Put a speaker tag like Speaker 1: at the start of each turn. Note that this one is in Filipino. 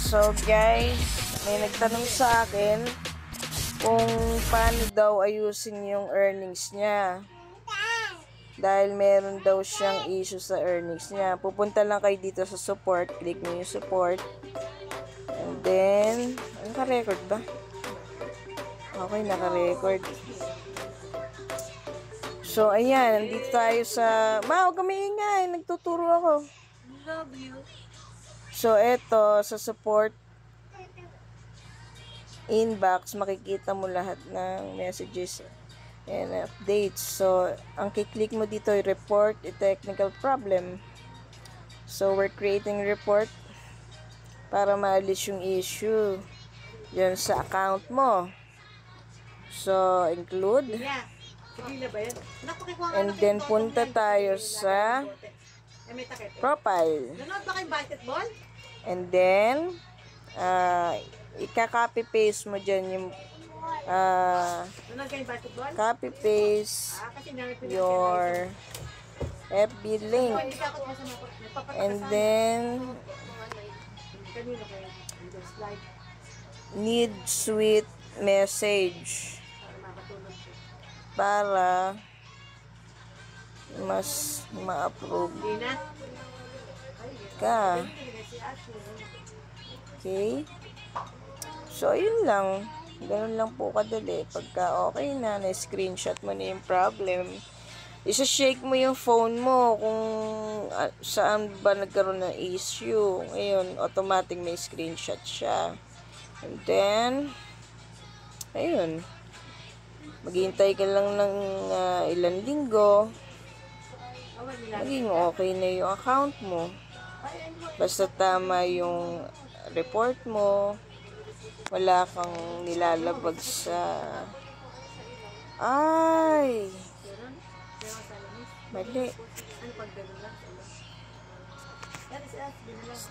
Speaker 1: So guys, may nagtanong sa akin kung paano daw ayusin yung earnings niya. Dahil meron daw siyang issue sa earnings niya. Pupunta lang kayo dito sa support. Click mo yung support. And then, naka-record ba? Okay, naka-record. So, ayan. Nandito tayo sa... Ma, huwag ka maingay. Nagtuturo ako.
Speaker 2: Love you.
Speaker 1: So, eto, sa support inbox, makikita mo lahat ng messages and updates. So, ang kiklik mo dito ay report a technical problem. So, we're creating a report para maalis yung issue yan sa account mo. So, include.
Speaker 2: Yeah. Sige na ba yan?
Speaker 1: And then, punta tayo sa profile.
Speaker 2: Nanood ba kayong basketball?
Speaker 1: And then, ika-copy-paste mo dyan yung
Speaker 2: Nanood kayong basketball?
Speaker 1: copy-paste
Speaker 2: Kasi namin
Speaker 1: your FB link.
Speaker 2: hindi ka ako masama.
Speaker 1: And then,
Speaker 2: Kanino kayo? Slide
Speaker 1: need sweet message
Speaker 2: para makatulog siya.
Speaker 1: para mas ma-approve
Speaker 2: Hindi na.
Speaker 1: ka.
Speaker 2: Si Ashley.
Speaker 1: Okay? So, yun lang. Ganun lang po kadali. Pagka okay na, na-screenshot mo na yung problem, isa-shake mo yung phone mo kung saan ba nagkaroon ng issue. Ngayon, automatic may screenshot siya. And then, ayun. Maghihintay ka lang ng ilang linggo. Maging okay na yung account mo. Basta tama yung report mo. Wala kang nilalabag sa... Ay! Mali.
Speaker 2: Ano pag gano'n lang? Yan si Ashley.